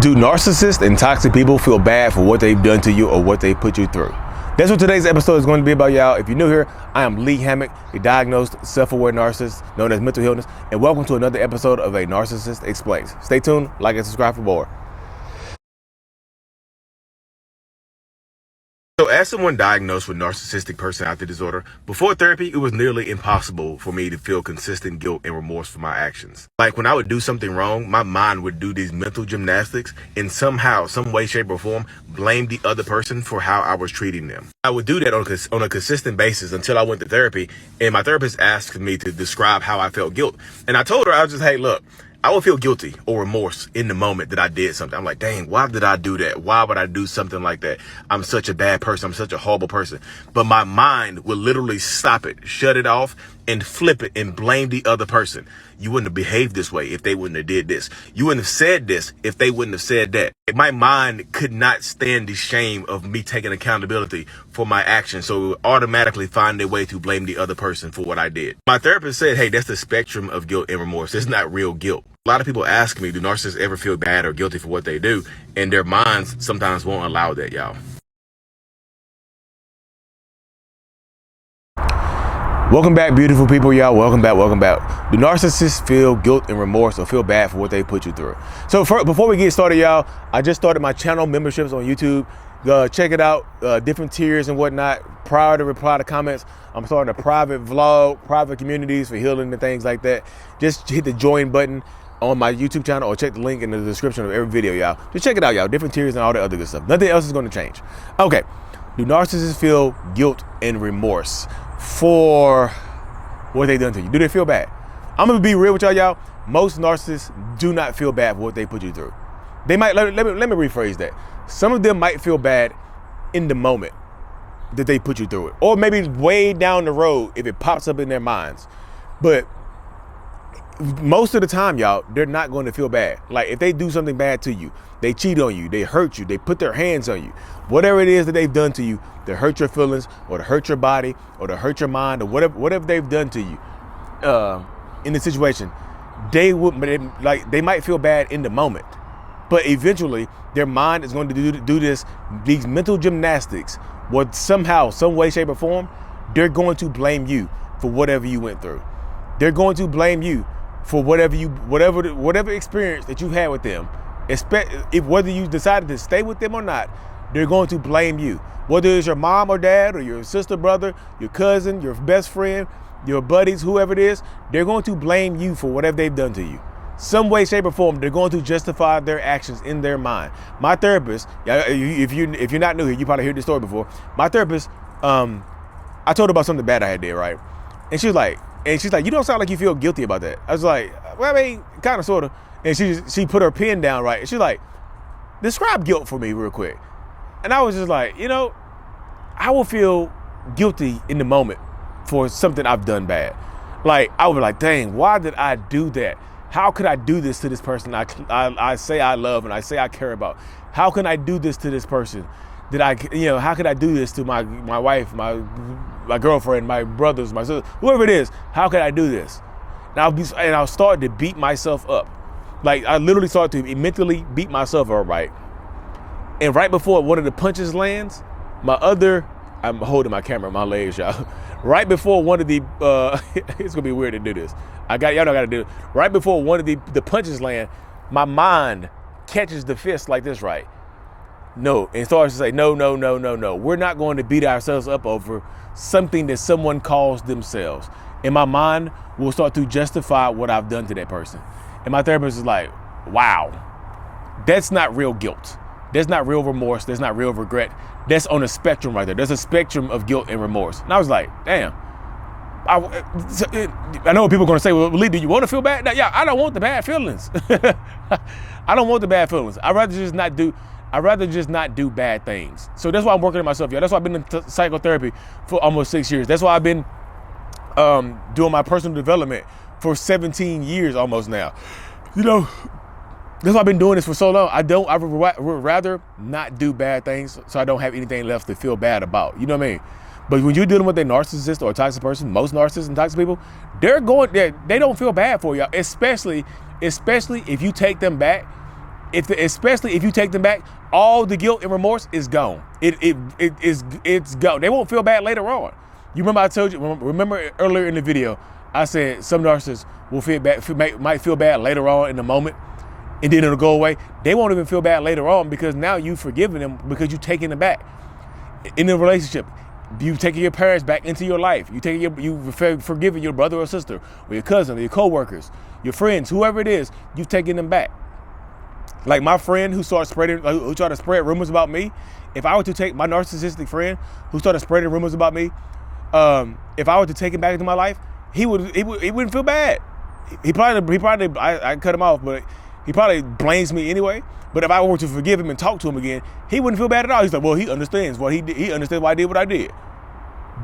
Do narcissists and toxic people feel bad for what they've done to you or what they put you through? That's what today's episode is going to be about, y'all. If you're new here, I am Lee Hammock, a diagnosed self-aware narcissist known as mental illness, and welcome to another episode of A Narcissist Explains. Stay tuned, like and subscribe for more. So as someone diagnosed with narcissistic personality disorder, before therapy, it was nearly impossible for me to feel consistent guilt and remorse for my actions. Like when I would do something wrong, my mind would do these mental gymnastics and somehow, some way, shape, or form, blame the other person for how I was treating them. I would do that on a consistent basis until I went to therapy, and my therapist asked me to describe how I felt guilt. And I told her, I was just, hey, look, I would feel guilty or remorse in the moment that I did something. I'm like, dang, why did I do that? Why would I do something like that? I'm such a bad person. I'm such a horrible person. But my mind would literally stop it, shut it off, and flip it and blame the other person. You wouldn't have behaved this way if they wouldn't have did this. You wouldn't have said this if they wouldn't have said that. My mind could not stand the shame of me taking accountability for my actions, so it would automatically find a way to blame the other person for what I did. My therapist said, hey, that's the spectrum of guilt and remorse. It's not real guilt. A lot of people ask me, do narcissists ever feel bad or guilty for what they do? And their minds sometimes won't allow that, y'all. Welcome back, beautiful people, y'all. Welcome back. Do narcissists feel guilt and remorse or feel bad for what they put you through? So before we get started, y'all, I just started my channel memberships on YouTube. Check it out, different tiers and whatnot. Prior to reply to comments, I'm starting a private vlog, private communities for healing and things like that. Just hit the join button on my YouTube channel or check the link in the description of every video, y'all. Just check it out, y'all. Different tiers and all that other good stuff. Nothing else is going to change. Okay. Do narcissists feel guilt and remorse for what they done to you? Do they feel bad? I'm going to be real with y'all. Most narcissists do not feel bad for what they put you through. They might, let me rephrase that. Some of them might feel bad in the moment that they put you through it. Or maybe way down the road if it pops up in their minds. But most of the time, y'all, they're not going to feel bad. Like if they do something bad to you, they cheat on you, they hurt you, they put their hands on you, whatever it is that they've done to you, to hurt your feelings or to hurt your body or to hurt your mind or whatever they've done to you in the situation, they might feel bad in the moment, but eventually their mind is going to do these mental gymnastics where somehow, some way, shape, or form, they're going to blame you for whatever you went through. They're going to blame you for whatever experience that you had with them. Whether you decided to stay with them or not, they're going to blame you. Whether it's your mom or dad or your sister, brother, your cousin, your best friend, your buddies, whoever it is, they're going to blame you for whatever they've done to you. Some way, shape, or form, they're going to justify their actions in their mind. My therapist, if you're not new here, you probably heard this story before. My therapist, I told her about something bad I had did, right? And she's like, you don't sound like you feel guilty about that. I was like, well, I mean, kind of, sort of. And she put her pen down, right? And she's like, describe guilt for me real quick. And I was just like, I will feel guilty in the moment for something I've done bad. Like, I would be like, dang, why did I do that? How could I do this to this person I say I love and I say I care about? How can I do this to this person? How could I do this to my wife, my girlfriend, my brothers, my sister, whoever it is? How could I do this? And I'll start to beat myself up. Like I literally start to mentally beat myself up, right? And right before one of the punches lands, I'm holding my camera, my legs, y'all. Right before one of the, it's gonna be weird to do this. Y'all know I gotta do it. Right before one of the punches land, my mind catches the fist like this, right? No, and starts to say, no. We're not going to beat ourselves up over something that someone calls themselves. And my mind will start to justify what I've done to that person. And my therapist is like, wow, that's not real guilt. That's not real remorse. That's not real regret. That's on a spectrum right there. There's a spectrum of guilt and remorse. And I was like, damn. I know what people are going to say, well, Lee, do you want to feel bad? Now, yeah, I don't want the bad feelings. I don't want the bad feelings. I'd rather just not do bad things. So that's why I'm working on myself, y'all. That's why I've been in psychotherapy for almost 6 years. That's why I've been doing my personal development for 17 years almost now. That's why I've been doing this for so long. I would rather not do bad things so I don't have anything left to feel bad about. You know what I mean? But when you're dealing with a narcissist or a toxic person, most narcissists and toxic people, they don't feel bad for you, especially if you take them back especially if you take them back, all the guilt and remorse is gone. It's gone. They won't feel bad later on. You remember I told you, remember earlier in the video, I said some narcissists will might feel bad later on in the moment, and then it'll go away. They won't even feel bad later on because now you've forgiven them because you've taken them back. In the relationship, you've taken your parents back into your life. You've forgiven your brother or sister, or your cousin, or your co-workers, your friends, whoever it is, you've taken them back. Like my friend who tried to spread rumors about me, if I were to take my narcissistic friend who started spreading rumors about me, if I were to take him back into my life, he wouldn't feel bad. He probably I cut him off, but he probably blames me anyway. But if I were to forgive him and talk to him again, he wouldn't feel bad at all. He's like, well, he understands what he understands why I did what I did.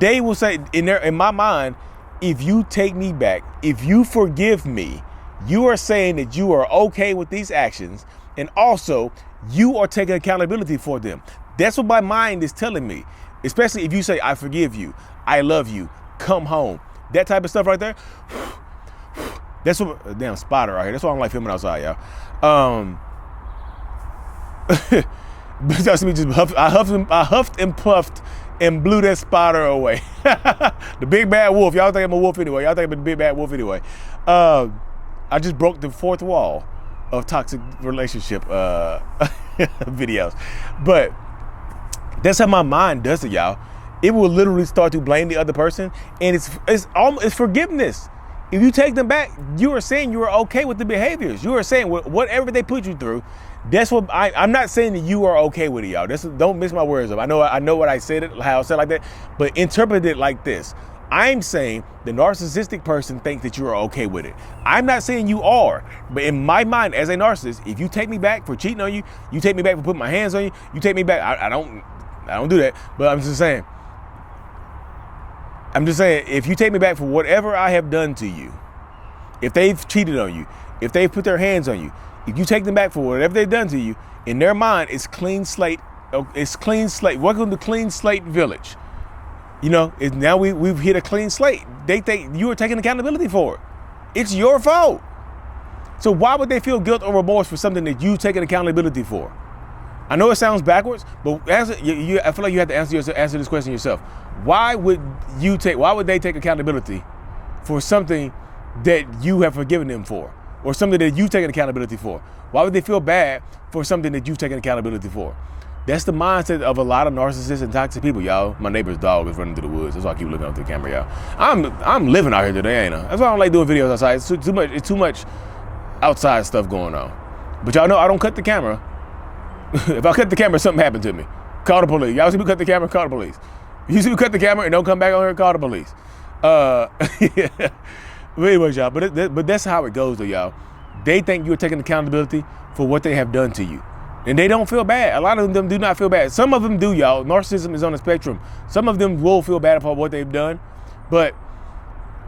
They will say in my mind, if you take me back, if you forgive me, you are saying that you are okay with these actions, and also you are taking accountability for them. That's what my mind is telling me. Especially if you say, I forgive you, I love you, come home. That type of stuff right there. That's what, damn spider right here. That's why I don't like filming outside, y'all. That's me I huffed and puffed and blew that spider away. The big bad wolf. Y'all think I'm a wolf anyway. Y'all think I'm a big bad wolf anyway. I just broke the fourth wall of toxic relationship videos. But that's how my mind does it, y'all. It will literally start to blame the other person, and it's forgiveness. If you take them back, you are saying you are okay with the behaviors. You are saying whatever they put you through. That's what I'm not saying that you are okay with it, y'all. Don't mix my words up. I know what I said it, how I said it like that, but interpret it like this. I'm saying the narcissistic person thinks that you are okay with it. I'm not saying you are, but in my mind as a narcissist, if you take me back for cheating on you, you take me back for putting my hands on you, you take me back. I don't do that, but I'm just saying, if you take me back for whatever I have done to you, if they've cheated on you, if they've put their hands on you, if you take them back for whatever they've done to you, in their mind, it's clean slate. It's clean slate. Welcome to clean slate village. You know, now we've hit a clean slate. They think you are taking accountability for it. It's your fault. So why would they feel guilt or remorse for something that you've taken accountability for? I know it sounds backwards, but I feel like you have to answer this question yourself. Why would they take accountability for something that you have forgiven them for, or something that you've taken accountability for? Why would they feel bad for something that you've taken accountability for? That's the mindset of a lot of narcissists and toxic people, y'all. My neighbor's dog is running through the woods. That's why I keep looking up through the camera, y'all. I'm living out here today, ain't I? That's why I don't like doing videos outside. It's too much outside stuff going on. But y'all know I don't cut the camera. If I cut the camera, something happened to me. Call the police. Y'all see me cut the camera? Call the police. You see me cut the camera and don't come back on here? Call the police. Yeah. But anyways, y'all. But that's how it goes, though, y'all. They think you're taking accountability for what they have done to you. And they don't feel bad. A lot of them do not feel bad. Some of them do, y'all. Narcissism is on the spectrum. Some of them will feel bad about what they've done. But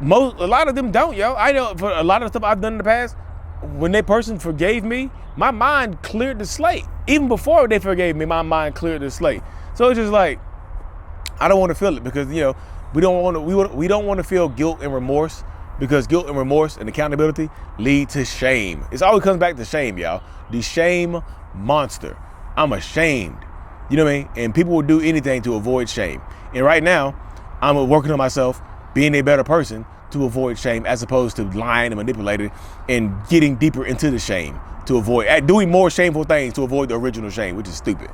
a lot of them don't, y'all. I know for a lot of stuff I've done in the past, when that person forgave me, my mind cleared the slate. Even before they forgave me, my mind cleared the slate. So it's just like, I don't want to feel it because, you know, we don't want to feel guilt and remorse, because guilt and remorse and accountability lead to shame. It always comes back to shame, y'all. The shame monster. I'm ashamed. You know what I mean? And people will do anything to avoid shame. And right now, I'm working on myself, being a better person to avoid shame, as opposed to lying and manipulating and getting deeper into the shame to avoid doing more shameful things to avoid the original shame, which is stupid.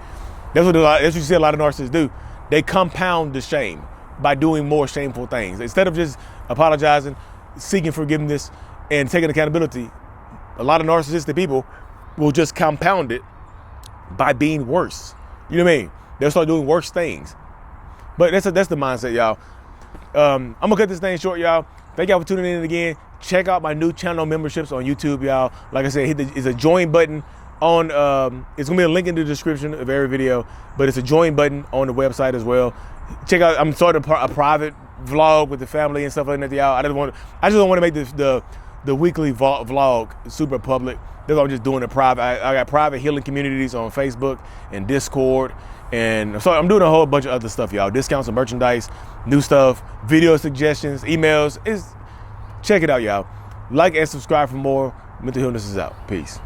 That's what you see a lot of narcissists do. They compound the shame by doing more shameful things. Instead of just apologizing, seeking forgiveness, and taking accountability, a lot of narcissistic people will just compound it by being worse. You know what I mean? They'll start doing worse things. But that's the mindset, y'all. I'm gonna cut this thing short, y'all. Thank y'all for tuning in again. Check out my new channel memberships on YouTube, y'all. Like I said, it's a join button on, it's gonna be a link in the description of every video, but it's a join button on the website as well. Check out, I'm starting a private vlog with the family and stuff like that, y'all. I just don't want to make the weekly vlog super public. That's why I'm just doing it private. I got private healing communities on Facebook and Discord. And so I'm doing a whole bunch of other stuff, y'all. Discounts on merchandise, new stuff, video suggestions, emails. Check it out, y'all. Like and subscribe for more. Mental Healness is out. Peace.